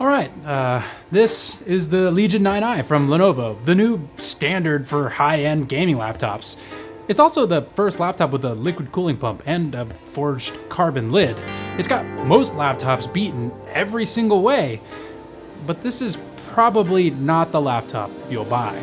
All right, this is the Legion 9i from Lenovo, the new standard for high-end gaming laptops. It's also the first laptop with a liquid cooling pump and a forged carbon lid. It's got most laptops beaten every single way, but this is probably not the laptop you'll buy.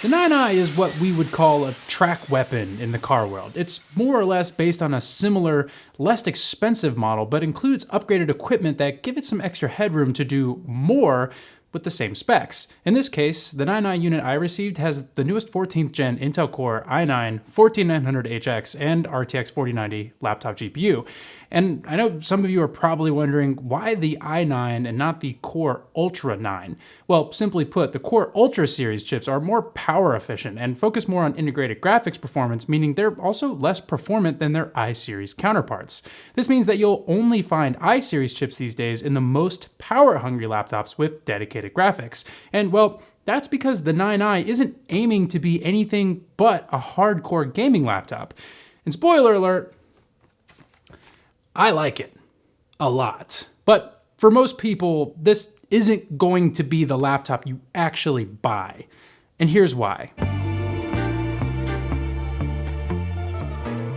The 9i is what we would call a track weapon in the car world. It's more or less based on a similar, less expensive model, but includes upgraded equipment that give it some extra headroom to do more with the same specs. In this case, the 9i unit I received has the newest 14th gen Intel Core i9-14900HX and RTX 4090 laptop GPU. And I know some of you are probably wondering why the i9 and not the Core Ultra 9. Well, simply put, the Core Ultra series chips are more power efficient and focus more on integrated graphics performance, meaning they're also less performant than their i-series counterparts. This means that you'll only find i-series chips these days in the most power-hungry laptops with dedicated graphics. And well, that's because the 9i isn't aiming to be anything but a hardcore gaming laptop. And spoiler alert, I like it a lot. But for most people, this isn't going to be the laptop you actually buy. And here's why.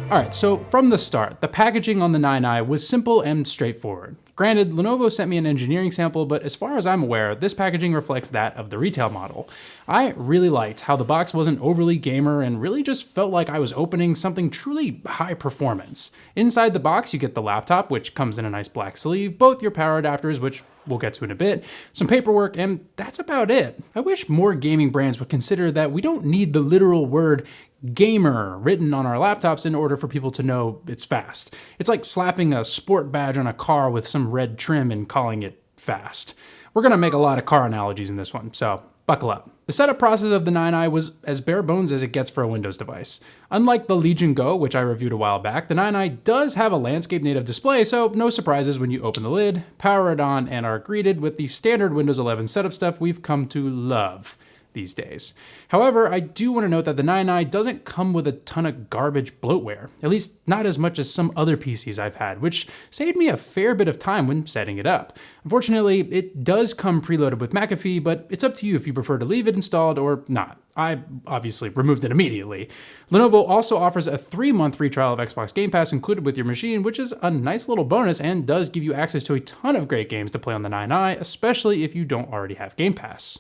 All right, so from the start, the packaging on the 9i was simple and straightforward. Granted, Lenovo sent me an engineering sample, but as far as I'm aware, this packaging reflects that of the retail model. I really liked how the box wasn't overly gamer and really just felt like I was opening something truly high performance. Inside the box, you get the laptop, which comes in a nice black sleeve, both your power adapters, which we'll get to in a bit, some paperwork, and that's about it. I wish more gaming brands would consider that we don't need the literal word gamer written on our laptops in order for people to know it's fast. It's like slapping a sport badge on a car with some red trim and calling it fast. We're gonna make a lot of car analogies in this one, so buckle up. The setup process of the 9i was as bare bones as it gets for a Windows device. Unlike the Legion Go, which I reviewed a while back, the 9i does have a landscape native display, so no surprises when you open the lid, power it on, and are greeted with the standard Windows 11 setup stuff we've come to love these days. However, I do want to note that the 9i doesn't come with a ton of garbage bloatware, at least not as much as some other PCs I've had, which saved me a fair bit of time when setting it up. Unfortunately, it does come preloaded with McAfee, but it's up to you if you prefer to leave it installed or not. I obviously removed it immediately. Lenovo also offers a 3-month free trial of Xbox Game Pass included with your machine, which is a nice little bonus and does give you access to a ton of great games to play on the 9i, especially if you don't already have Game Pass.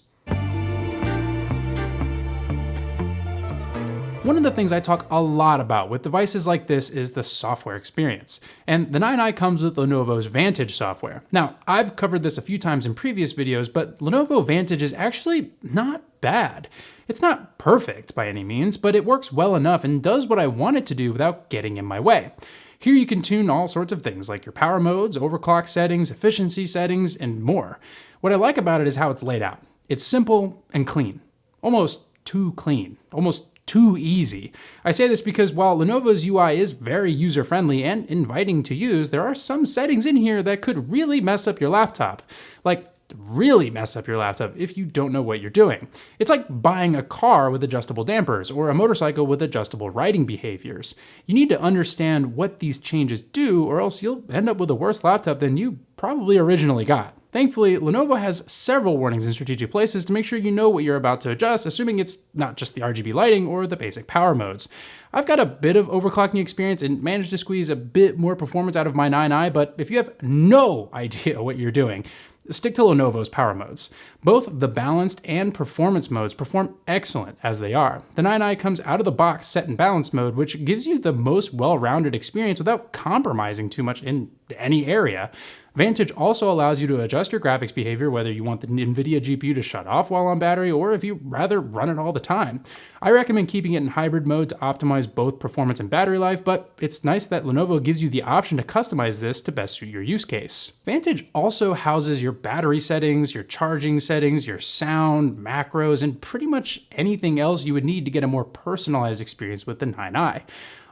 One of the things I talk a lot about with devices like this is the software experience, and the 9i comes with Lenovo's Vantage software. Now, I've covered this a few times in previous videos, but Lenovo Vantage is actually not bad. It's not perfect by any means, but it works well enough and does what I want it to do without getting in my way. Here you can tune all sorts of things like your power modes, overclock settings, efficiency settings, and more. What I like about it is how it's laid out. It's simple and clean. Almost too clean. Almost too easy. I say this because while Lenovo's UI is very user-friendly and inviting to use, there are some settings in here that could really mess up your laptop. Like, really mess up your laptop if you don't know what you're doing. It's like buying a car with adjustable dampers or a motorcycle with adjustable riding behaviors. You need to understand what these changes do, or else you'll end up with a worse laptop than you probably originally got. Thankfully, Lenovo has several warnings in strategic places to make sure you know what you're about to adjust, assuming it's not just the RGB lighting or the basic power modes. I've got a bit of overclocking experience and managed to squeeze a bit more performance out of my 9i, but if you have no idea what you're doing, stick to Lenovo's power modes. Both the balanced and performance modes perform excellent as they are. The 9i comes out of the box set in balanced mode, which gives you the most well-rounded experience without compromising too much in any area. Vantage also allows you to adjust your graphics behavior, whether you want the NVIDIA GPU to shut off while on battery or if you rather run it all the time. I recommend keeping it in hybrid mode to optimize both performance and battery life, but it's nice that Lenovo gives you the option to customize this to best suit your use case. Vantage also houses your battery settings, your charging settings, your sound, macros, and pretty much anything else you would need to get a more personalized experience with the 9i.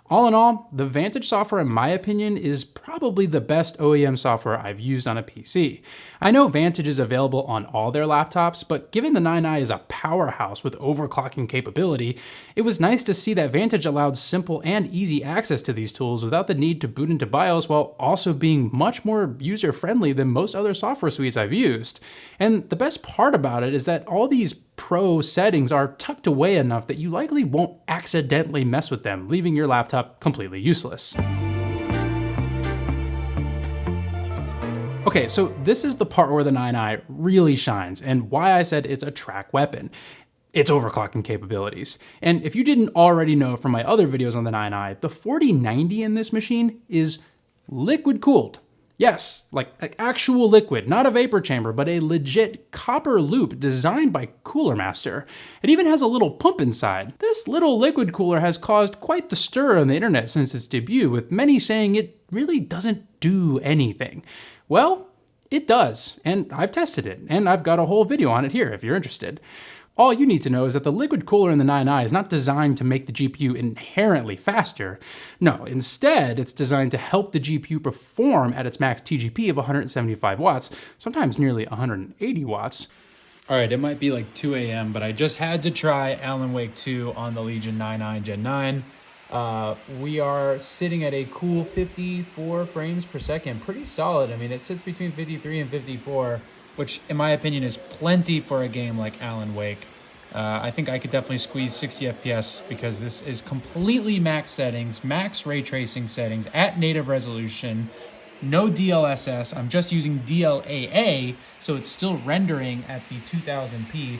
All in all, the Vantage software, in my opinion, is probably the best OEM software I've used on a PC. I know Vantage is available on all their laptops, but given the 9i is a powerhouse with overclocking capability, it was nice to see that Vantage allowed simple and easy access to these tools without the need to boot into BIOS while also being much more user-friendly than most other software suites I've used. And the best part about it is that all these pro settings are tucked away enough that you likely won't accidentally mess with them, leaving your laptop completely useless. Okay, so this is the part where the 9i really shines and why I said it's a track weapon. Its overclocking capabilities. And if you didn't already know from my other videos on the 9i, the 4090 in this machine is liquid cooled. Yes, like actual liquid, not a vapor chamber, but a legit copper loop designed by Cooler Master. It even has a little pump inside. This little liquid cooler has caused quite the stir on the internet since its debut, with many saying it really doesn't do anything. Well, it does, and I've tested it, and I've got a whole video on it here if you're interested. All you need to know is that the liquid cooler in the 9i is not designed to make the GPU inherently faster. No, instead, it's designed to help the GPU perform at its max TGP of 175 watts, sometimes nearly 180 watts. All right, it might be like 2 a.m., but I just had to try Alan Wake 2 on the Legion 9i Gen 9. We are sitting at a cool 54 frames per second. Pretty solid. I mean, it sits between 53 and 54, which in my opinion is plenty for a game like Alan Wake. I think I could definitely squeeze 60 FPS because this is completely max settings, max ray tracing settings at native resolution, no DLSS. I'm just using DLAA, so it's still rendering at the 2000p.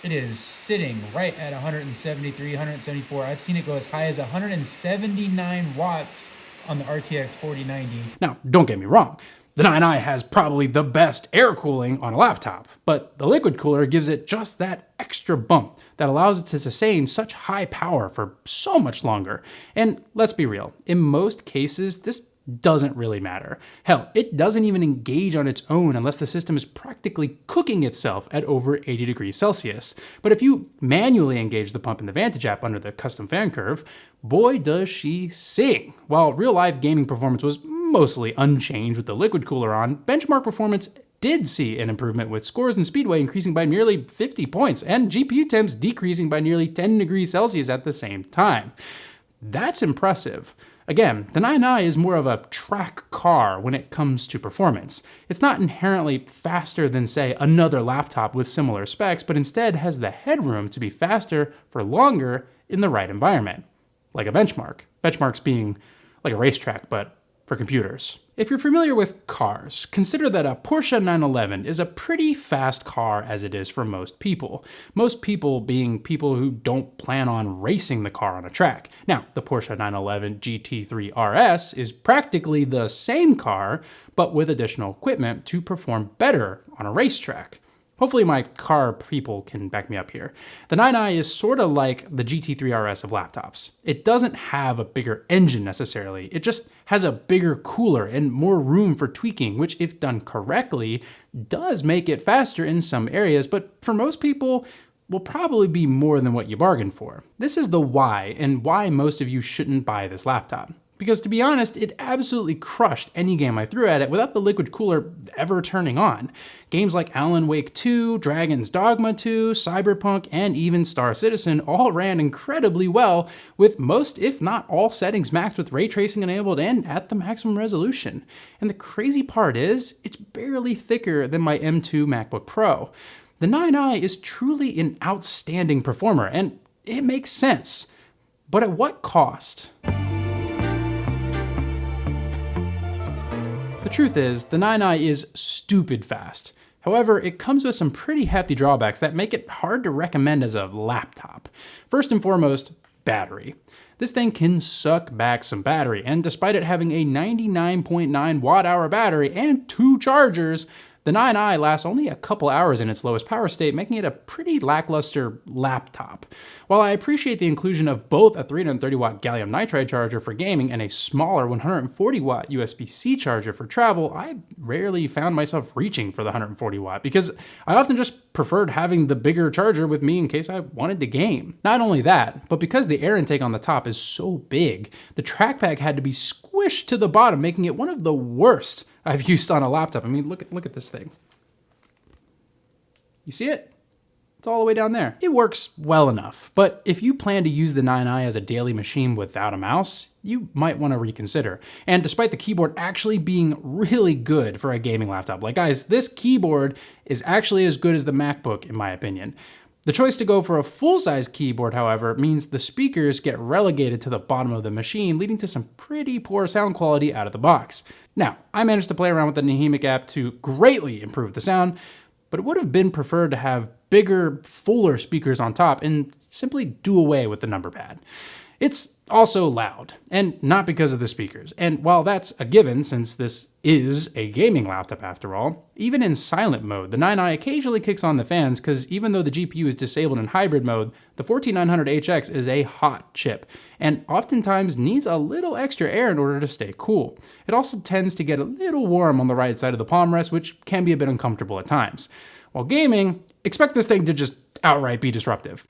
It is sitting right at 173, 174. I've seen it go as high as 179 watts on the RTX 4090. Now, don't get me wrong. The 9i has probably the best air cooling on a laptop, but the liquid cooler gives it just that extra bump that allows it to sustain such high power for so much longer. And let's be real, in most cases, this doesn't really matter. Hell, it doesn't even engage on its own unless the system is practically cooking itself at over 80 degrees Celsius. But if you manually engage the pump in the Vantage app under the custom fan curve, boy does she sing. While real-life gaming performance was mostly unchanged with the liquid cooler on, benchmark performance did see an improvement with scores and speedway increasing by nearly 50 points and GPU temps decreasing by nearly 10 degrees Celsius at the same time. That's impressive. Again, the 9i is more of a track car when it comes to performance. It's not inherently faster than, say, another laptop with similar specs, but instead has the headroom to be faster for longer in the right environment. Like a benchmark. Benchmarks being like a racetrack, but for computers. If you're familiar with cars, consider that a Porsche 911 is a pretty fast car as it is for most people. Most people being people who don't plan on racing the car on a track. Now, the Porsche 911 GT3 RS is practically the same car, but with additional equipment to perform better on a racetrack. Hopefully my car people can back me up here. The 9i is sort of like the GT3 RS of laptops. It doesn't have a bigger engine necessarily, it just has a bigger cooler and more room for tweaking, which if done correctly, does make it faster in some areas, but for most people, will probably be more than what you bargained for. This is the why, and why most of you shouldn't buy this laptop. Because to be honest, it absolutely crushed any game I threw at it without the liquid cooler ever turning on. Games like Alan Wake 2, Dragon's Dogma 2, Cyberpunk, and even Star Citizen all ran incredibly well with most, if not all, settings maxed with ray tracing enabled and at the maximum resolution. And the crazy part is, it's barely thicker than my M2 MacBook Pro. The 9i is truly an outstanding performer, and it makes sense. But at what cost? The truth is, the 9i is stupid fast. However, it comes with some pretty hefty drawbacks that make it hard to recommend as a laptop. First and foremost, battery. This thing can suck back some battery, and despite it having a 99.9 watt-hour battery and 2 chargers, the 9i lasts only a couple hours in its lowest power state, making it a pretty lackluster laptop. While I appreciate the inclusion of both a 330 watt gallium nitride charger for gaming and a smaller 140 watt USB-C charger for travel, I rarely found myself reaching for the 140 watt because I often just preferred having the bigger charger with me in case I wanted to game. Not only that, but because the air intake on the top is so big, the trackpad had to be squished to the bottom, making it one of the worst I've used on a laptop. I mean, look at this thing. You see it? It's all the way down there. It works well enough, but if you plan to use the 9i as a daily machine without a mouse, you might want to reconsider. And despite the keyboard actually being really good for a gaming laptop, like guys, this keyboard is actually as good as the MacBook in my opinion. The choice to go for a full-size keyboard, however, means the speakers get relegated to the bottom of the machine, leading to some pretty poor sound quality out of the box. Now, I managed to play around with the Nahimic app to greatly improve the sound, but it would have been preferred to have bigger, fuller speakers on top and simply do away with the number pad. It's also loud, and not because of the speakers. And while that's a given, since this is a gaming laptop after all, even in silent mode, the 9i occasionally kicks on the fans because even though the GPU is disabled in hybrid mode, the 14900HX is a hot chip, and oftentimes needs a little extra air in order to stay cool. It also tends to get a little warm on the right side of the palm rest, which can be a bit uncomfortable at times. While gaming, expect this thing to just outright be disruptive.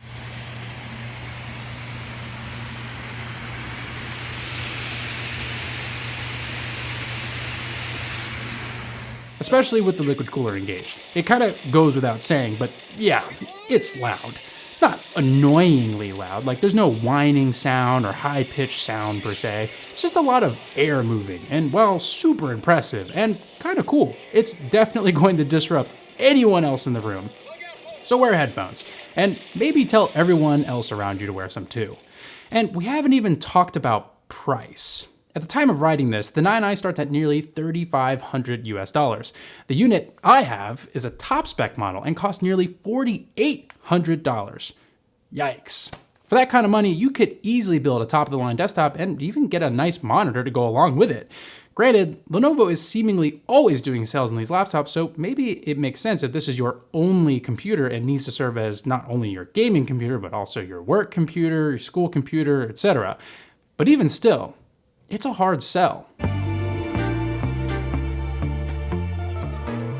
Especially with the liquid cooler engaged. It kind of goes without saying, but yeah, it's loud. Not annoyingly loud, like there's no whining sound or high-pitched sound per se. It's just a lot of air moving, and while super impressive and kind of cool, it's definitely going to disrupt anyone else in the room. So wear headphones, and maybe tell everyone else around you to wear some too. And we haven't even talked about price. At the time of writing this, the 9i starts at nearly $3,500 US. The unit I have is a top spec model and costs nearly $4,800. Yikes. For that kind of money, you could easily build a top of the line desktop and even get a nice monitor to go along with it. Granted, Lenovo is seemingly always doing sales on these laptops, so maybe it makes sense if this is your only computer and needs to serve as not only your gaming computer, but also your work computer, your school computer, etc. But even still, it's a hard sell.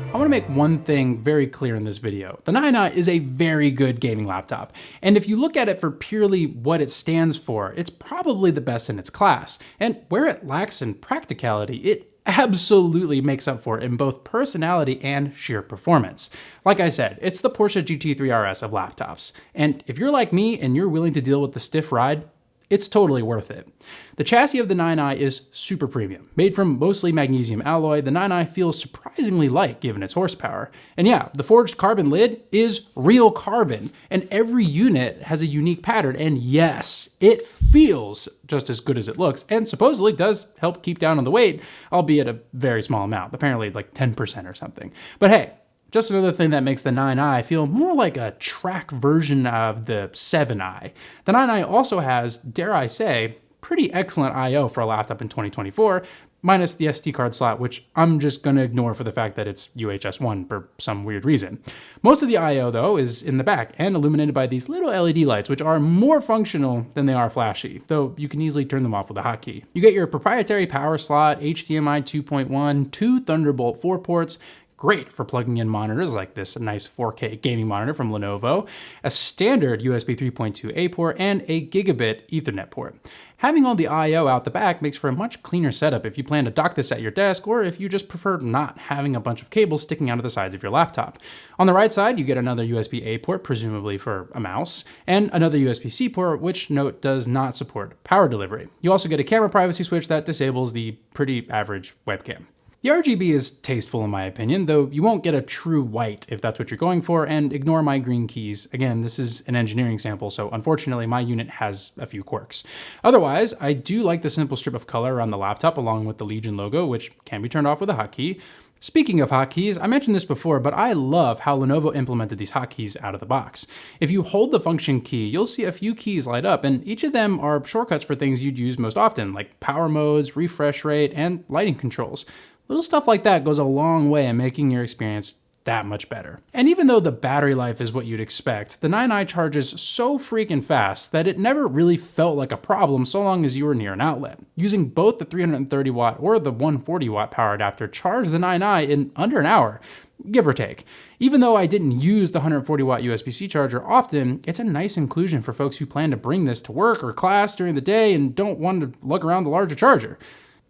I want to make one thing very clear in this video. The 9i is a very good gaming laptop, and if you look at it for purely what it stands for, it's probably the best in its class. And where it lacks in practicality, it absolutely makes up for it in both personality and sheer performance. Like I said, it's the Porsche GT3 RS of laptops, and if you're like me and you're willing to deal with the stiff ride, it's totally worth it. The chassis of the 9i is super premium. Made from mostly magnesium alloy, the 9i feels surprisingly light given its horsepower. And yeah, the forged carbon lid is real carbon, and every unit has a unique pattern, and yes, it feels just as good as it looks, and supposedly does help keep down on the weight, albeit a very small amount, apparently like 10% or something. But hey, just another thing that makes the 9i feel more like a track version of the 7i. The 9i also has, dare I say, pretty excellent I/O for a laptop in 2024, minus the SD card slot, which I'm just going to ignore for the fact that it's UHS 1 for some weird reason. Most of the I/O, though, is in the back and illuminated by these little LED lights, which are more functional than they are flashy, though you can easily turn them off with a hotkey. You get your proprietary power slot, HDMI 2.1, 2 Thunderbolt 4 ports, great for plugging in monitors like this nice 4K gaming monitor from Lenovo, a standard USB 3.2A port, and a gigabit Ethernet port. Having all the I/O out the back makes for a much cleaner setup if you plan to dock this at your desk or if you just prefer not having a bunch of cables sticking out of the sides of your laptop. On the right side, you get another USB-A port, presumably for a mouse, and another USB-C port, which note does not support power delivery. You also get a camera privacy switch that disables the pretty average webcam. The RGB is tasteful in my opinion, though you won't get a true white if that's what you're going for, and ignore my green keys. Again, this is an engineering sample, so unfortunately my unit has a few quirks. Otherwise, I do like the simple strip of color around the laptop along with the Legion logo, which can be turned off with a hotkey. Speaking of hotkeys, I mentioned this before, but I love how Lenovo implemented these hotkeys out of the box. If you hold the function key, you'll see a few keys light up, and each of them are shortcuts for things you'd use most often, like power modes, refresh rate, and lighting controls. Little stuff like that goes a long way in making your experience that much better. And even though the battery life is what you'd expect, the 9i charges so freaking fast that it never really felt like a problem so long as you were near an outlet. Using both the 330 watt or the 140 watt power adapter charged the 9i in under an hour, give or take. Even though I didn't use the 140 watt USB-C charger often, it's a nice inclusion for folks who plan to bring this to work or class during the day and don't want to lug around the larger charger.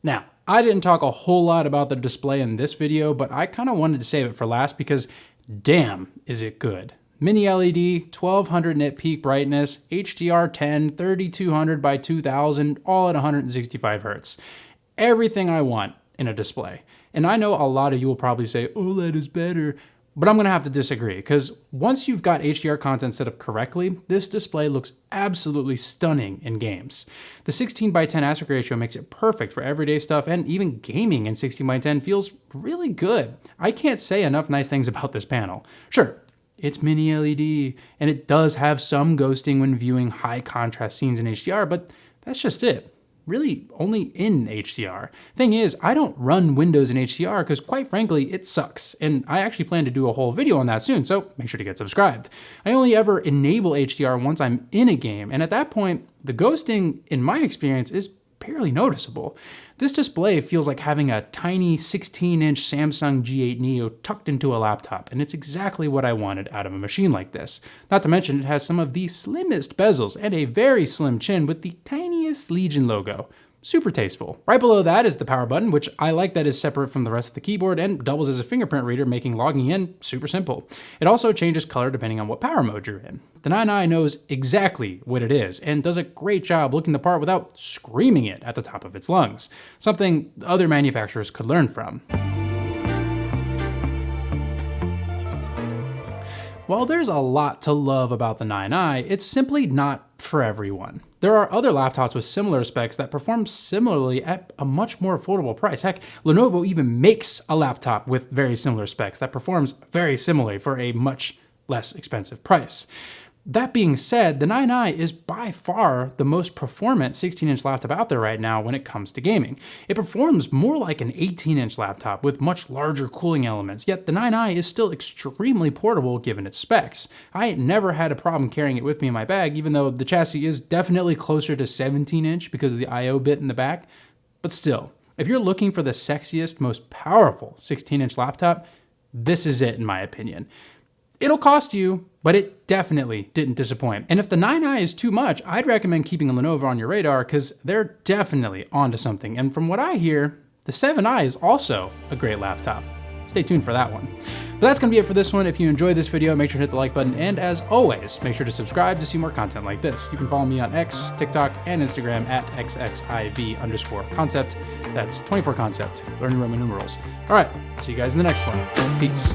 Now, I didn't talk a whole lot about the display in this video, but I kind of wanted to save it for last because damn, is it good. Mini LED, 1200 nit peak brightness, HDR10, 3200 by 2000, all at 165 Hertz. Everything I want in a display. And I know a lot of you will probably say, OLED is better, but I'm gonna have to disagree because once you've got HDR content set up correctly, this display looks absolutely stunning in games. The 16:10 aspect ratio makes it perfect for everyday stuff, and even gaming in 16:10 feels really good. I can't say enough nice things about this panel. Sure, it's mini LED, and it does have some ghosting when viewing high contrast scenes in HDR, but that's just it. Really only in HDR. Thing is, I don't run Windows in HDR because quite frankly, it sucks. And I actually plan to do a whole video on that soon, so make sure to get subscribed. I only ever enable HDR once I'm in a game, and at that point, the ghosting, in my experience, is barely noticeable. This display feels like having a tiny 16-inch Samsung G8 Neo tucked into a laptop, and it's exactly what I wanted out of a machine like this. Not to mention it has some of the slimmest bezels and a very slim chin with the tiniest Legion logo. Super tasteful. Right below that is the power button, which I like that is separate from the rest of the keyboard and doubles as a fingerprint reader, making logging in super simple. It also changes color depending on what power mode you're in. The 9i knows exactly what it is and does a great job looking the part without screaming it at the top of its lungs, something other manufacturers could learn from. While there's a lot to love about the 9i, it's simply not for everyone. There are other laptops with similar specs that perform similarly at a much more affordable price. Heck, Lenovo even makes a laptop with very similar specs that performs very similarly for a much less expensive price. That being said, the 9i is by far the most performant 16-inch laptop out there right now when it comes to gaming. It performs more like an 18-inch laptop with much larger cooling elements, yet the 9i is still extremely portable given its specs. I never had a problem carrying it with me in my bag, even though the chassis is definitely closer to 17-inch because of the I/O bit in the back. But still, if you're looking for the sexiest, most powerful 16-inch laptop, this is it in my opinion. It'll cost you, but it definitely didn't disappoint. And if the 9i is too much, I'd recommend keeping a Lenovo on your radar because they're definitely onto something. And from what I hear, the 7i is also a great laptop. Stay tuned for that one. But that's gonna be it for this one. If you enjoyed this video, make sure to hit the like button. And as always, make sure to subscribe to see more content like this. You can follow me on X, TikTok, and Instagram at XXIV_concept. That's 24concept, learning Roman numerals. All right, see you guys in the next one. Peace.